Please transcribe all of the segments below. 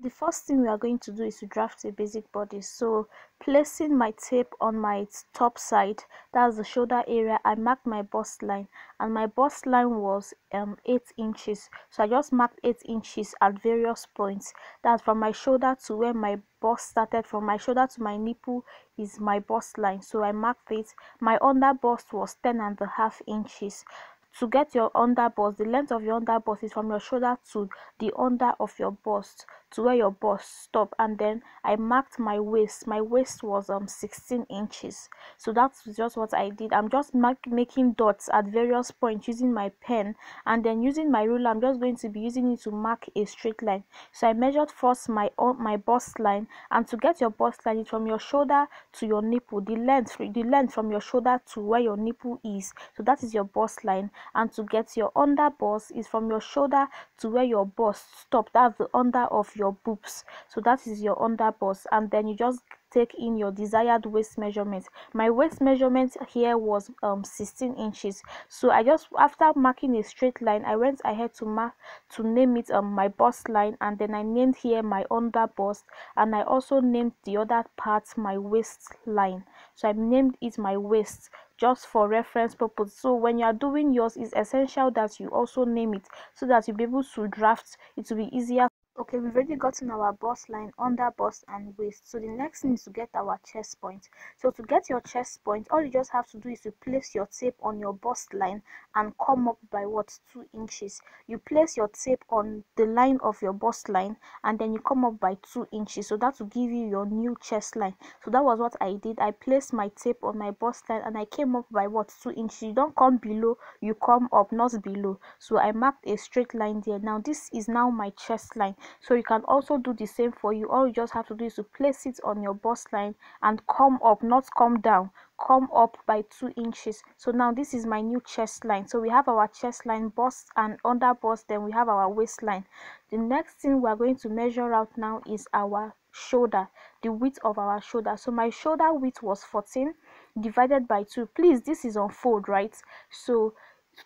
the first thing we are going to do is to draft a basic body. So placing my tape on my top side, that's the shoulder area, I marked my bust line, and my bust line was 8 inches. So I just marked 8 inches at various points. That's from my shoulder to where my bust started. From my shoulder to my nipple is my bust line, so I marked it. My under bust was 10.5 inches. To get your under bust, the length of your under bust is from your shoulder to the under of your bust, to where your bust stop. And then I marked my waist. My waist was 16 inches. So that's just what I did. I'm just making dots at various points using my pen, and then using my ruler I'm just going to be using it to mark a straight line. So I measured first my bust line, and to get your bust line is from your shoulder to your nipple, the length from your shoulder to where your nipple is. So that is your bust line. And to get your under bust is from your shoulder to where your bust stop, that's the under of your boobs. So that is your under bust. And then you just take in your desired waist measurement. My waist measurement here was 16 inches. So I just, after marking a straight line, I went ahead to name it my bust line, and then I named here my under bust, and I also named the other part my waist line. So I named it my waist, just for reference purpose. So when you are doing yours, it's essential that you also name it, so that you'll be able to draft. It will be easier. Okay, we've already gotten our bust line, under bust, and waist. So the next thing is to get our chest point. So to get your chest point, all you just have to do is to place your tape on your bust line and come up by 2 inches. You place your tape on the line of your bust line, and then you come up by 2 inches. So that will give you your new chest line. So that was what I did. I placed my tape on my bust line and I came up by 2 inches. You don't come below, you come up, not below. So I marked a straight line there. Now this is now my chest line. So you can also do the same for you. All you just have to do is to place it on your bust line and come up, not come down, come up by 2 inches. So now this is my new chest line. So we have our chest line, bust and under bust, then we have our waistline. The next thing we are going to measure out now is our shoulder, the width of our shoulder. So my shoulder width was 14 divided by 2. Please, this is on fold, right? So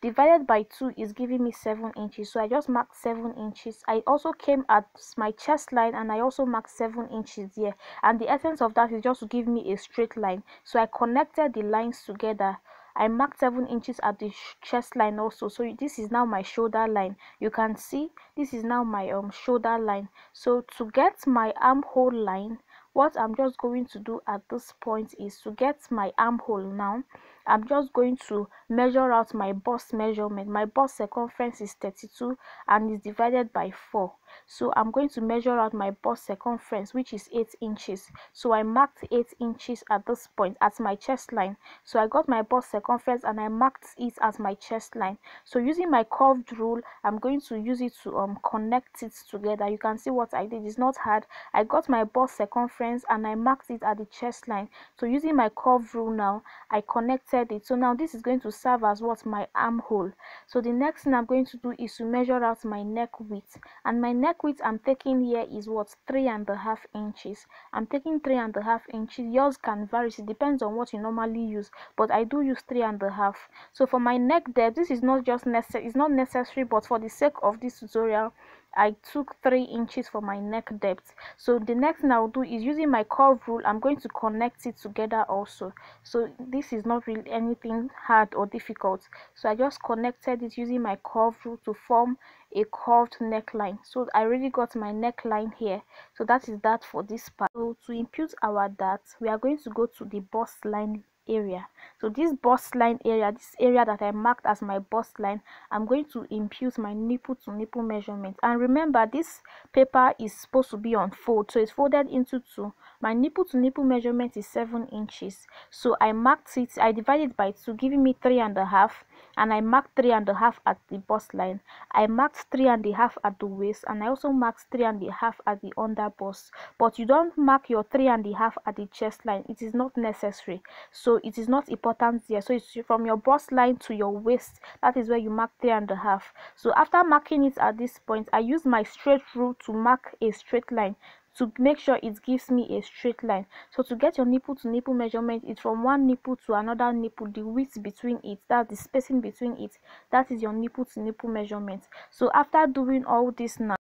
divided by 2 is giving me 7 inches. So I just marked 7 inches. I also came at my chest line and I also marked 7 inches here, and the essence of that is just to give me a straight line. So I connected the lines together. I marked 7 inches at the chest line also. So this is now my shoulder line. You can see this is now my shoulder line. So to get my armhole line, what I'm just going to do at this point is to get my armhole now. I'm just going to measure out my bust measurement. My bust circumference is 32 and is divided by 4. So I'm going to measure out my bust circumference, which is 8 inches. So I marked 8 inches at this point at my chest line. So I got my bust circumference and I marked it as my chest line. So using my curved rule, I'm going to use it to connect it together. You can see what I did. It's not hard. I got my bust circumference and I marked it at the chest line. So using my curved rule now, I connected it. So now this is going to serve as what? My armhole. So the next thing I'm going to do is to measure out my neck width, and my neck width I'm taking here is what? 3.5 inches. I'm taking 3.5 inches. Yours can vary, it depends on what you normally use, but I do use 3.5. So for my neck depth, this is not just necessary, it's not necessary, but for the sake of this tutorial I took 3 inches for my neck depth. So the next thing I'll do is, using my curve rule, I'm going to connect it together also. So this is not really anything hard or difficult. So I just connected it using my curve rule to form a curved neckline. So I already got my neckline here. So that is that for this part. So to impute our dart, we are going to go to the bust line area. So this bust line area, this area that I marked as my bust line, I'm going to impute my nipple to nipple measurement. And remember, this paper is supposed to be on fold, so it's folded into 2. My nipple to nipple measurement is 7 inches. So I marked it, I divided by 2, giving me 3.5, and I marked 3.5 at the bust line. I marked 3.5 at the waist, and I also marked 3.5 at the under bust. But you don't mark your 3.5 at the chest line. It is not necessary. So it is not important here. So it's from your bust line to your waist. That is where you mark 3.5. So after marking it at this point, I use my straight rule to mark a straight line, to make sure it gives me a straight line. So to get your nipple to nipple measurement, it's from one nipple to another nipple, the width between it, that's the spacing between it, that is your nipple to nipple measurement. So after doing all this now,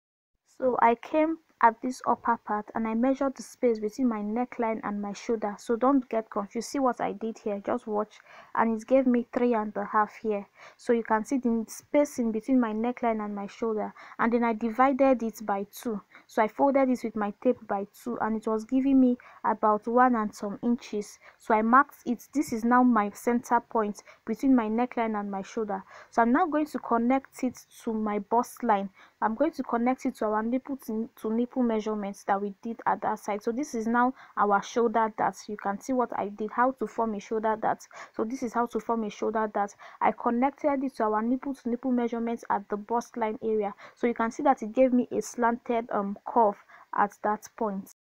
so I came at this upper part and I measured the space between my neckline and my shoulder. So don't get confused. See what I did here, just watch. And it gave me 3.5 here. So you can see the spacing between my neckline and my shoulder. And then I divided it by 2. So I folded it with my tape by 2 and it was giving me about 1 and some inches. So I marked it. This is now my center point between my neckline and my shoulder. So I'm now going to connect it to my bust line. I'm going to connect it to our nipple to nipple measurements that we did at that side. So this is now our shoulder dart. You can see what I did, how to form a shoulder dart. So this is how to form a shoulder dart. I connected it to our nipple to nipple measurements at the bust line area. So you can see that it gave me a slanted curve at that point.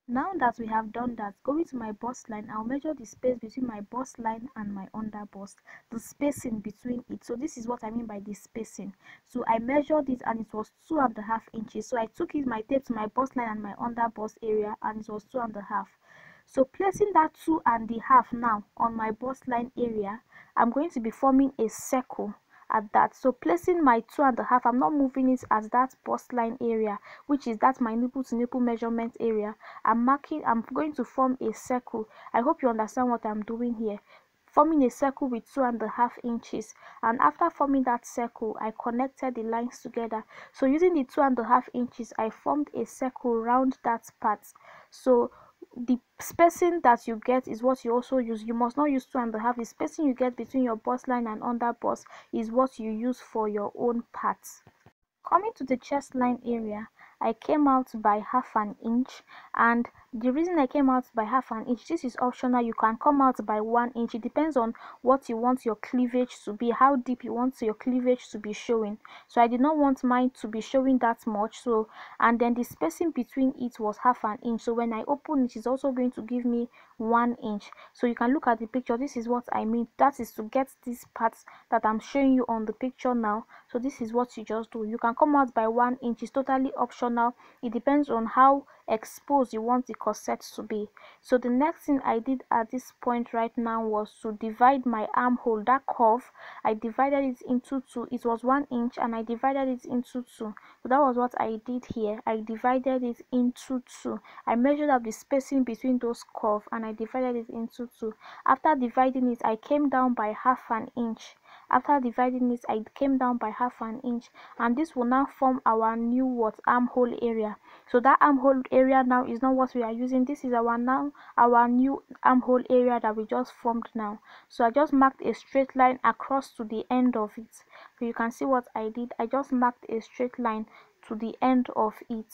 Now that we have done that, going to my bust line, I'll measure the space between my bust line and my under bust, the spacing between it. So this is what I mean by the spacing. So I measured it and it was 2.5 inches. So I took my tape to my bust line and my under bust area and it was 2.5. So placing that 2.5 now on my bust line area, I'm going to be forming a circle at that. So placing my 2.5, I'm not moving it as that bust line area, which is that my nipple to nipple measurement area. I'm going to form a circle. I hope you understand what I'm doing here. Forming a circle with 2.5 inches, and after forming that circle I connected the lines together. So using the 2.5 inches I formed a circle around that part. So the spacing that you get is what you also use. You must not use 2.5. The spacing you get between your bust line and under bust is what you use for your own parts. Coming to the chest line area, I came out by 1/2 inch, and the reason I came out by 1/2 inch, this is optional. You can come out by 1 inch. It depends on what you want your cleavage to be, how deep you want your cleavage to be showing. So I did not want mine to be showing that much. So, and then the spacing between it was 1/2 inch. So when I open it, it's also going to give me 1 inch. So you can look at the picture. This is what I mean. That is to get these parts that I'm showing you on the picture now. So this is what you just do. You can come out by 1 inch. It's totally optional. It depends on how exposed you want the corset to be. So the next thing I did at this point right now was to divide my armhole. That curve, I divided it into 2. It was 1 inch and I divided it into 2. So that was what I did here. I divided it into 2. I measured up the spacing between those curves and I divided it into 2. After dividing it, I came down by 1/2 inch. After dividing it, I came down by 1/2 inch, and this will now form our new armhole area. So that armhole area now is not what we are using. This is our new armhole area that we just formed now. So I just marked a straight line across to the end of it. So you can see what I did. I just marked a straight line to the end of it.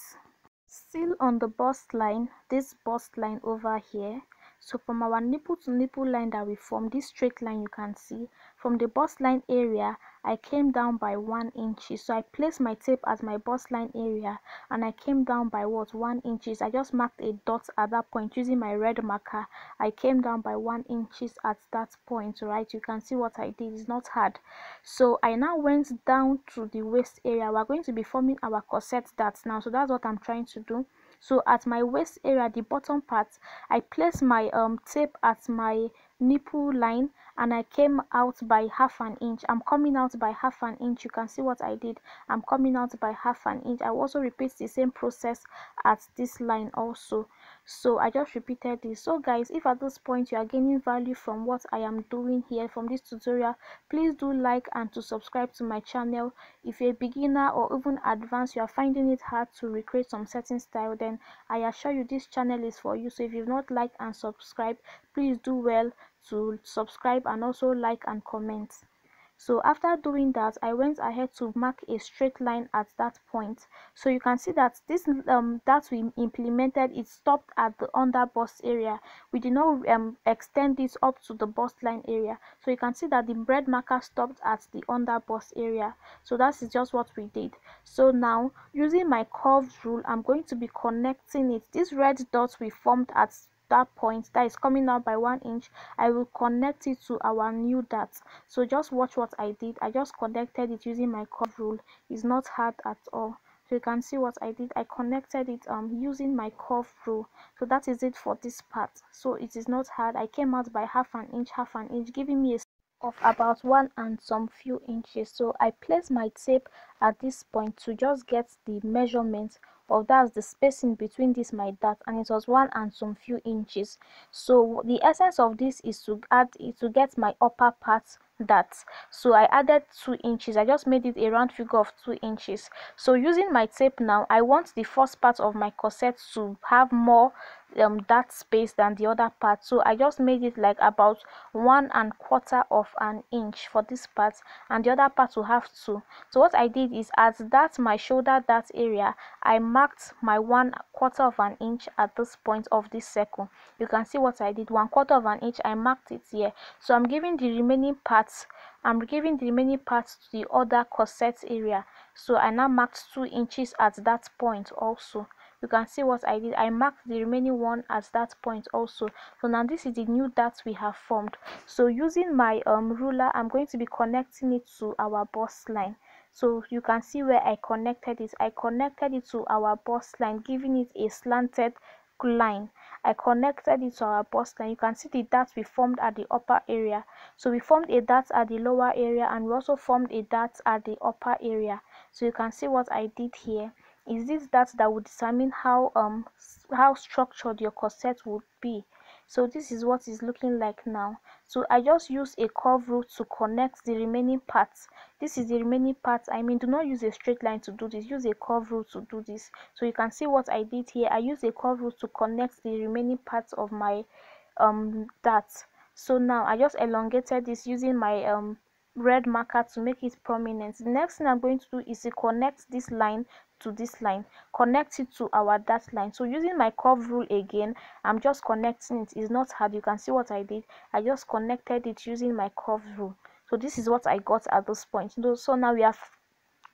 Still on the bust line, this bust line over here. So from our nipple to nipple line that we formed, this straight line you can see, from the bust line area I came down by 1 inch. So I placed my tape at my bust line area and I came down by 1 inches. I just marked a dot at that point using my red marker. I came down by 1 inches at that point, right? You can see what I did. It's not hard. So I now went down to the waist area. We're going to be forming our corset darts now. So that's what I'm trying to do. So at my waist area, the bottom part, I placed my tape at my nipple line and I came out by 1/2 inch. I'm coming out by 1/2 inch. You can see what I did. I'm coming out by 1/2 inch. I also repeat the same process at this line also. So I just repeated this. So guys, if at this point you are gaining value from what I am doing here from this tutorial, please do like and to subscribe to my channel. If you're a beginner or even advanced, you are finding it hard to recreate some certain style, then I assure you this channel is for you. So if you've not liked and subscribed, please do well to subscribe and also like and comment. So after doing that, I went ahead to mark a straight line at that point. So you can see that this that we implemented, it stopped at the under bust area. We did not extend it up to the bust line area. So you can see that the red marker stopped at the under bust area. So that is just what we did. So now using my curved rule, I'm going to be connecting it. This red dot we formed at that point that is coming out by 1 inch, I will connect it to our new dart. So just watch what I did. I just connected it using my curve rule. It's not hard at all. So you can see what I did. I connected it using my curve rule. So that is it for this part. So it is not hard. I came out by 1/2 inch, giving me a of about 1 and some few inches. So I placed my tape at this point to just get the measurement but that's the spacing between this my dart, and it was 1 and some few inches. So the essence of this is to get my upper part dart. So I added 2 inches. I just made it a round figure of 2 inches. So using my tape now, I want the first part of my corset to have more dart space than the other part. So I just made it like about 1¼ of an inch for this part, and the other part will have 2. So what I did is, at that my shoulder dart area, I marked my 1/4 of an inch at this point of this circle. You can see what I did. 1/4 of an inch, I marked it here. So I'm giving the remaining parts to the other corset area. So I now marked 2 inches at that point also. You can see what I did. I marked the remaining one at that point also. So now this is the new dart we have formed. So using my ruler, I'm going to be connecting it to our bust line. So you can see where I connected it. I connected it to our bust line, giving it a slanted line. I connected it to our bust line. You can see the dart we formed at the upper area. So we formed a dart at the lower area, and we also formed a dart at the upper area. So you can see what I did here. Is this dart that would determine how structured your corset would be. So this is what it's looking like now. So I just use a curve rule to connect the remaining parts. This is the remaining parts. I mean, do not use a straight line to do this. Use a curve rule to do this. So you can see what I did here. I used a curve rule to connect the remaining parts of my dart. So now I just elongated this using my red marker to make it prominent. The next thing I'm going to do is to connect this line to this line, connect it to our dart line. So using my curve rule again, I'm just connecting it. It's not hard. You can see what I did. I just connected it using my curve rule. So this is what I got at this point. So now we have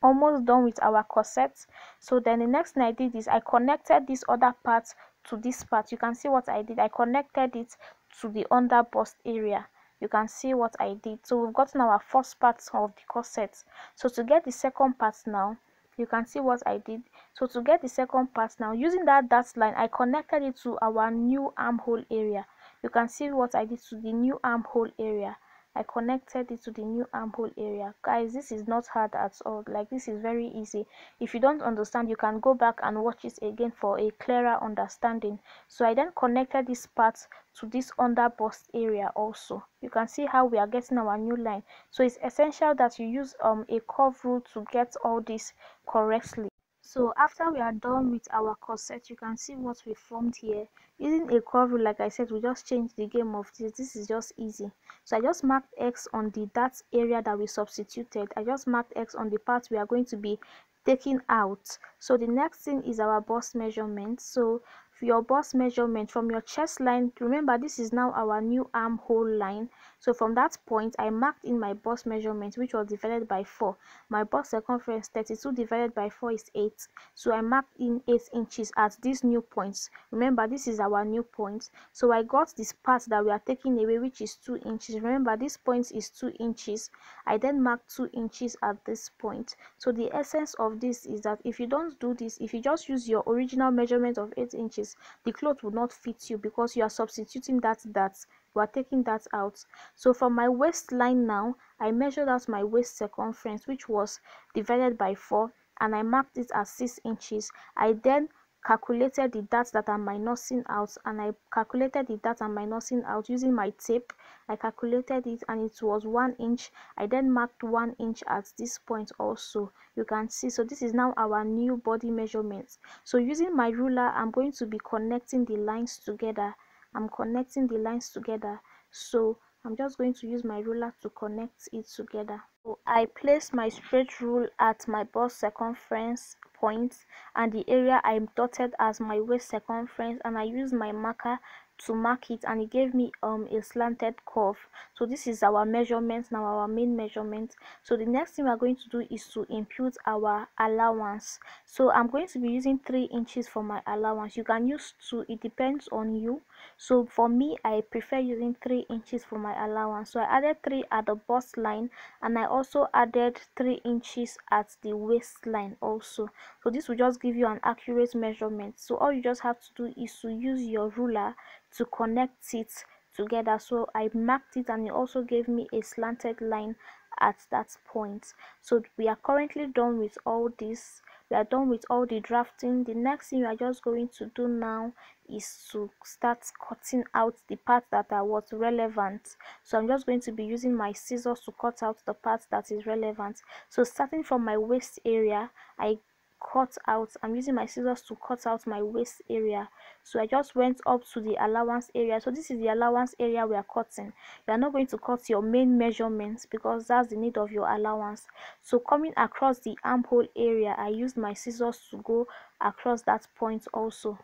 almost done with our corset. So then the next thing I did is I connected this other part to this part. You can see what I did. I connected it to the under bust area. You can see what I did. So we've gotten our first part of the corset. So to get the second part now, you can see what I did. So to get the second part now, using that dart line, I connected it to our new armhole area. You can see what I did to the new armhole area. I connected it to the new armhole area. Guys, this is not hard at all. Like, this is very easy. If you don't understand, you can go back and watch it again for a clearer understanding. So I then connected this part to this under bust area also. You can see how we are getting our new line. So it's essential that you use a curve rule to get all this correctly. So after we are done with our corset, you can see what we formed here. Using a curve rule, like I said, we just changed the game of this. This is just easy. So I just marked X on the dart area that we substituted. I just marked X on the part we are going to be taking out. So the next thing is our bust measurement. So for your bust measurement from your chest line, remember this is now our new armhole line. So from that point, I marked in my bust measurement, which was divided by 4. My bust circumference 32 divided by 4 is 8. So I marked in 8 inches at these new points. Remember, this is our new point. So I got this part that we are taking away, which is 2 inches. Remember, this point is 2 inches. I then marked 2 inches at this point. So the essence of this is that if you don't do this, if you just use your original measurement of 8 inches, the cloth will not fit you because you are substituting that you are taking that out. So from my waistline now, I measured out my waist circumference, which was divided by 4, and I marked it as 6 inches. I then calculated the dart that I'm minusing out, and I calculated the dart I'm minusing out using my tape. I calculated it and it was 1 inch. I then marked 1 inch at this point also. You can see. So this is now our new body measurement. So using my ruler, I'm going to be connecting the lines together. I'm connecting the lines together. So I'm just going to use my ruler to connect it together. So I place my straight rule at my bust circumference point and the area I dotted as my waist circumference, and I use my marker to mark it, and it gave me a slanted curve. So this is our measurement now, our main measurement. So the next thing we are going to do is to impute our allowance. So I'm going to be using 3 inches for my allowance. You can use 2, it depends on you. So for me, I prefer using 3 inches for my allowance. So I added 3 at the bust line, and I also added 3 inches at the waistline also. So this will just give you an accurate measurement. So all you just have to do is to use your ruler to connect it together. So I marked it, and it also gave me a slanted line at that point. So we are currently done with all this. we are done with all the drafting. The next thing we are just going to do now is to start cutting out the parts that are what relevant. So I'm just going to be using my scissors to cut out the part that is relevant. So starting from my waist area, I'm using my scissors to cut out my waist area. So I just went up to the allowance area. So this is the allowance area we are cutting. You are not going to cut your main measurements because that's the need of your allowance. So coming across the armhole area, I used my scissors to go across that point also.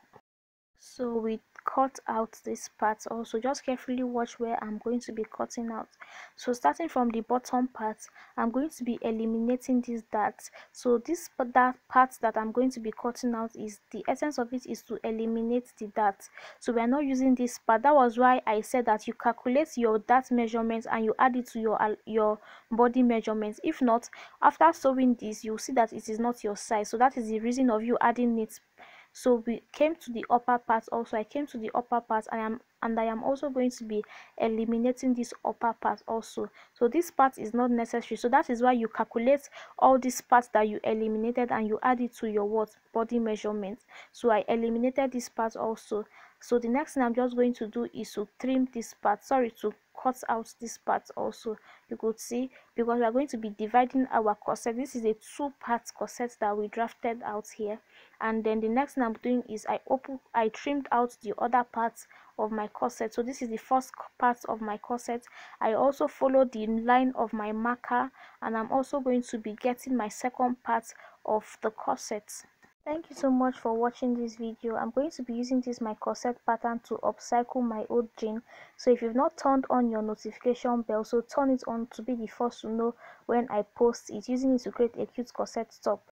So we cut out this part also. Just carefully watch where I'm going to be cutting out. So starting from the bottom part, I'm going to be eliminating this dart. So that part that I'm going to be cutting out, is the essence of it is to eliminate the dart. So we are not using this part. That was why I said that you calculate your dart measurements and you add it to your body measurements. If not, after sewing this, you'll see that it is not your size. So that is the reason of you adding it. So we came to the upper part also. I came to the upper part, and I am also going to be eliminating this upper part also. So this part is not necessary. So that is why you calculate all these parts that you eliminated and you add it to your body measurement. So I eliminated this part also. So the next thing I'm just going to do is to trim this part, to cut out this part also. You could see, because we are going to be dividing our corset. This is a 2-part corset that we drafted out here. And then the next thing I'm doing is I trimmed out the other parts of my corset. So this is the first part of my corset. I also followed the line of my marker, and I'm also going to be getting my second part of the corset. Thank you so much for watching this video. I'm going to be using this my corset pattern to upcycle my old jean. So if you've not turned on your notification bell, so turn it on to be the first to know when I post it, using it to create a cute corset top.